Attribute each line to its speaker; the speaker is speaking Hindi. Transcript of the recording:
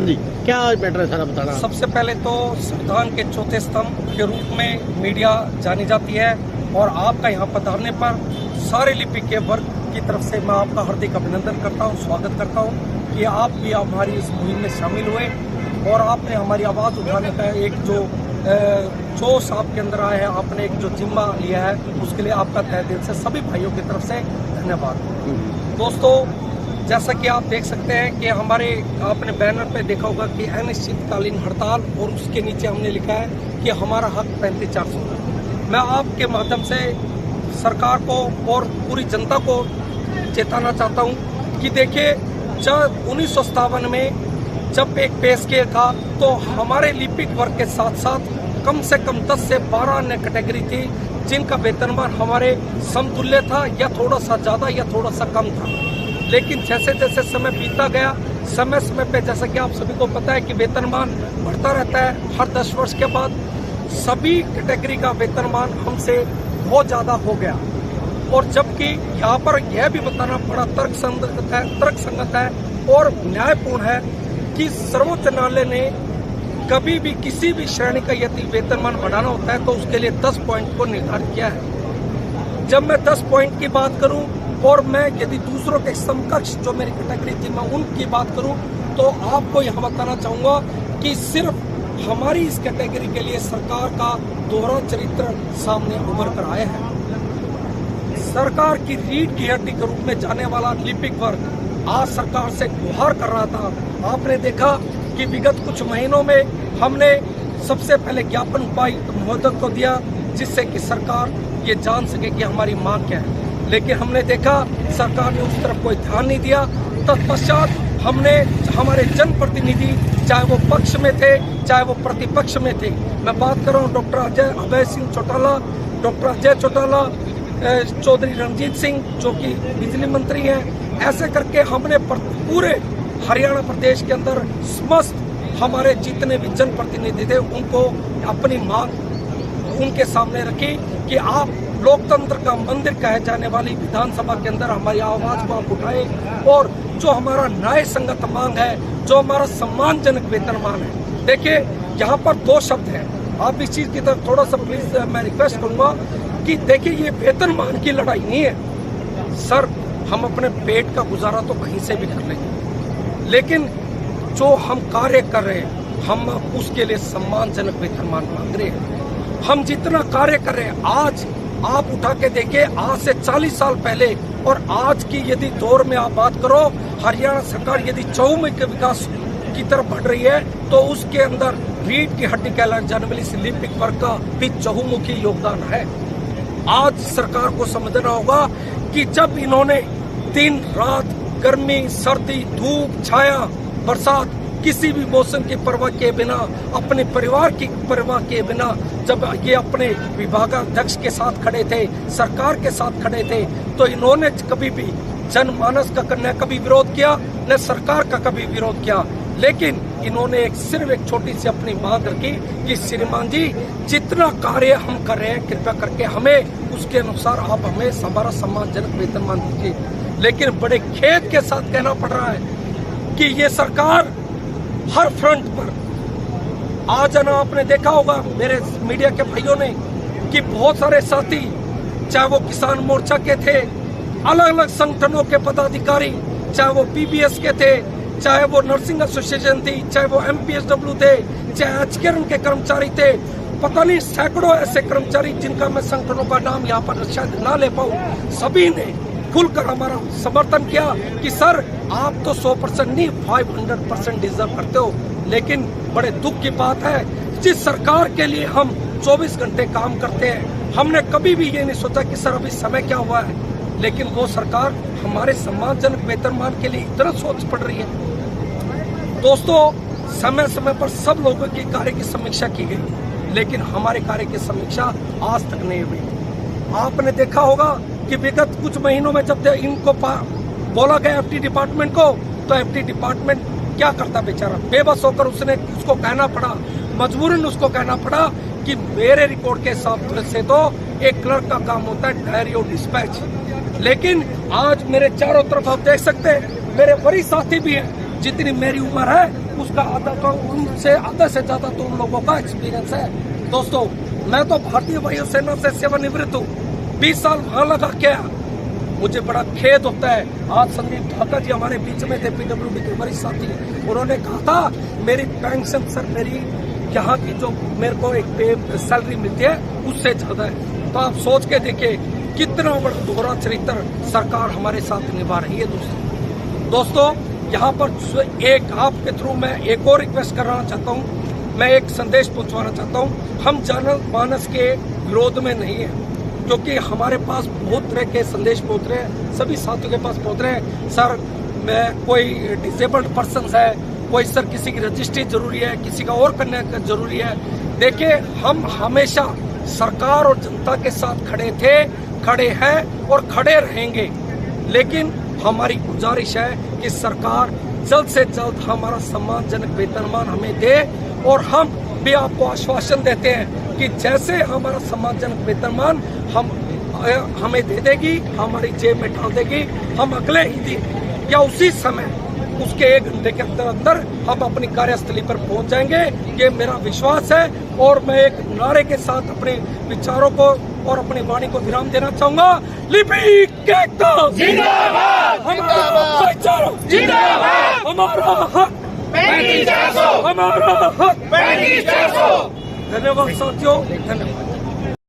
Speaker 1: जी, क्या मैटर है सारा बताना।
Speaker 2: सबसे पहले तो संविधान के चौथे स्तंभ के रूप में मीडिया जानी जाती है और आपका यहाँ पधारने पर सारे लिपिक के वर्ग की तरफ से मैं आपका हार्दिक अभिनंदन करता हूँ, स्वागत करता हूँ कि आप भी हमारी इस मुहिम में शामिल हुए और आपने हमारी आवाज़ उठाने का एक जो जोश आपके अंदर आया है, आपने एक जो जिम्मा लिया है, उसके लिए आपका तहे दिल से सभी भाइयों की तरफ से धन्यवाद। दोस्तों, जैसा कि आप देख सकते हैं कि हमारे आपने बैनर पे देखा होगा कि अनिश्चितकालीन हड़ताल और उसके नीचे हमने लिखा है कि हमारा हक 35-400। मैं आपके माध्यम से सरकार को और पूरी जनता को चेताना चाहता हूं कि देखिए, जब 1957 में जब एक पे स्केल था तो हमारे लिपिक वर्ग के साथ साथ कम से कम 10 से 12 अन्य कैटेगरी थी जिनका वेतनमान हमारे समतुल्य था या थोड़ा सा ज़्यादा या थोड़ा सा कम था। लेकिन जैसे जैसे समय बीतता गया, समय समय पे जैसा कि आप सभी को पता है कि वेतनमान बढ़ता रहता है। हर 10 वर्ष के बाद सभी कैटेगरी का वेतनमान हमसे बहुत ज़्यादा हो गया और जबकि यहाँ पर यह भी बताना बड़ा तर्कसंगत है और न्यायपूर्ण है कि सर्वोच्च न्यायालय ने कभी भी किसी भी श्रेणी का यदि वेतनमान बढ़ाना होता है तो उसके लिए 10 पॉइंट को निर्धारित किया है। जब मैं 10 पॉइंट की बात करूं और मैं यदि दूसरों के समकक्ष जो मेरी कैटेगरी थी मैं उनकी बात करूं तो आपको यहाँ बताना चाहूंगा कि सिर्फ हमारी इस कैटेगरी के लिए सरकार का दोहरा चरित्र सामने उभर कर आया है। सरकार की रीढ़ की हड्डी के रूप में जाने वाला लिपिक वर्ग आज सरकार से गुहार कर रहा था। आपने देखा कि विगत कुछ महीनों में हमने सबसे पहले ज्ञापन महोदय को दिया जिससे कि सरकार ये जान सके कि हमारी मांग क्या है, लेकिन हमने देखा सरकार ने उस तरफ कोई ध्यान नहीं दिया। तत्पश्चात हमने हमारे जनप्रतिनिधि चाहे वो पक्ष में थे चाहे वो प्रतिपक्ष में थे, मैं बात कर रहा हूँ डॉक्टर अभय सिंह चौटाला, डॉक्टर अजय चौटाला, चौधरी रणजीत सिंह जो कि बिजली मंत्री हैं, ऐसे करके हमने पूरे हरियाणा प्रदेश के अंदर समस्त हमारे जितने भी जनप्रतिनिधि थे उनको अपनी मांग उनके सामने रखी कि आप लोकतंत्र का मंदिर कहे जाने वाली विधानसभा के अंदर हमारी आवाज को आप उठाए और जो हमारा न्याय संगत मांग है, जो हमारा सम्मानजनक वेतनमान है। देखिए, यहाँ पर 2 शब्द हैं, आप इस चीज की तरफ थोड़ा सा प्लीज मैं रिक्वेस्ट करूंगा कि देखिए, ये वेतनमान की लड़ाई नहीं है सर। हम अपने पेट का गुजारा तो कहीं से भी कर लेंगे, लेकिन जो हम कार्य कर रहे हैं हम उसके लिए सम्मानजनक वेतनमान मांग रहे हैं। हम जितना कार्य कर रहे हैं, आज आप उठा के देखिए, आज से 40 साल पहले और आज की यदि दौर में आप बात करो, हरियाणा सरकार यदि चहुमुखी विकास की तरफ बढ़ रही है तो उसके अंदर रीढ़ की हड्डी कहलाने जाने वाली लिपिक वर्ग का भी चहुमुखी योगदान है। आज सरकार को समझना होगा कि जब इन्होंने दिन रात, गर्मी, सर्दी, धूप, छाया, बरसात, किसी भी मौसम की परवाह किए बिना, अपने परिवार की परवाह किए बिना जब ये अपने विभागाध्यक्ष के साथ खड़े थे, सरकार के साथ खड़े थे, तो इन्होंने कभी भी जनमानस का न कभी विरोध किया न सरकार का कभी विरोध किया। लेकिन इन्होंने सिर्फ एक छोटी सी अपनी मांग रखी कि श्रीमान जी, जितना कार्य हम कर रहे हैं कृपया करके हमें उसके अनुसार आप हमें हमारा सम्मानजनक वेतनमान दीजिए। लेकिन बड़े खेद के साथ कहना पड़ रहा है कि ये सरकार हर फ्रंट पर आज ना, आपने देखा होगा मेरे मीडिया के भाइयों ने कि बहुत सारे साथी, चाहे वो किसान मोर्चा के थे, अलग अलग संगठनों के पदाधिकारी, चाहे वो पीबीएस के थे, चाहे वो नर्सिंग एसोसिएशन थी, चाहे वो एमपीएसडब्ल्यू थे, चाहे एचकेएम के कर्मचारी थे, पता नहीं सैकड़ों ऐसे कर्मचारी जिनका मैं संगठनों का नाम यहाँ पर शायद ना ले पाऊं, सभी ने खुलकर हमारा समर्थन किया कि सर आप तो 100% नहीं 500% डिजर्व करते हो। लेकिन बड़े दुख की बात है, जिस सरकार के लिए हम 24 घंटे काम करते हैं, हमने कभी भी ये नहीं सोचा कि सर अभी समय क्या हुआ है, लेकिन वो सरकार हमारे सम्मानजनक वेतनमान के लिए इतना सोच पड़ रही है। दोस्तों, समय समय पर सब लोगों के कार्य की समीक्षा की गई, लेकिन हमारे कार्य की समीक्षा आज तक नहीं हुई। आपने देखा होगा कि विगत कुछ महीनों में जब इनको बोला गया एफटी डिपार्टमेंट को, तो एफटी डिपार्टमेंट क्या करता बेचारा, बेबस होकर उसको कहना पड़ा, मजबूरन उसको कहना पड़ा कि मेरे रिकॉर्ड के हिसाब से तो एक क्लर्क का काम होता है डायरी और डिस्पैच। लेकिन आज मेरे चारों तरफ आप देख सकते हैं, मेरे वरिष्ठ साथी भी हैं, जितनी मेरी उम्र है उसका आधा तो उनसे आधा से ज्यादा तो उन लोगों का एक्सपीरियंस है। दोस्तों, मैं तो भारतीय वायुसेना से सेवानिवृत्त हूँ, 20 साल वहां लगा के आया। मुझे बड़ा खेद होता है। आज संदीप ढाका जी हमारे बीच में थे, पीडब्ल्यूडी के वरिष्ठ साथी, उन्होंने कहा था मेरी पेंशन सर, मेरी यहाँ की जो मेरे को एक पे सैलरी मिलती है उससे ज्यादा है। तो आप सोच के देखिए कितना बड़ा दोहरा चरित्र सरकार हमारे साथ निभा रही है। दोस्तों, यहाँ पर एक आपके थ्रू मैं एक और रिक्वेस्ट करना चाहता हूँ, मैं एक संदेश पहुँचवाना चाहता हूँ। हम जनमानस के विरोध में नहीं है, क्योंकि हमारे पास बहुत तरह के संदेश पहुँच रहे हैं, सभी साथियों के पास पहुँच रहे हैं। सर, मैं कोई डिसेबल्ड पर्सन है, कोई सर किसी की रजिस्ट्री जरूरी है, किसी का और करने का जरूरी है। देखिए, हम हमेशा सरकार और जनता के साथ खड़े थे, खड़े हैं और खड़े रहेंगे। लेकिन हमारी गुजारिश है कि सरकार जल्द से जल्द हमारा सम्मानजनक वेतनमान हमें दे, और हम भी आपको आश्वासन देते हैं कि जैसे हमारा सम्मानजनक वेतनमान हमें दे देगी, हमारी जेब में डाल देगी, हम अगले ही दिन या उसी समय उसके 1 घंटे के अंदर अंदर हम अपनी कार्यस्थली पर पहुंच जाएंगे। ये मेरा विश्वास है, और मैं एक नारे के साथ अपने विचारों को और अपनी वाणी को विराम देना चाहूंगा। लिपिक एकता जिंदाबाद, हमारा भाईचारा जिंदाबाद, हमारा हक 35,400, हमारा हक 35,400। धन्यवाद साथियों, धन्यवाद।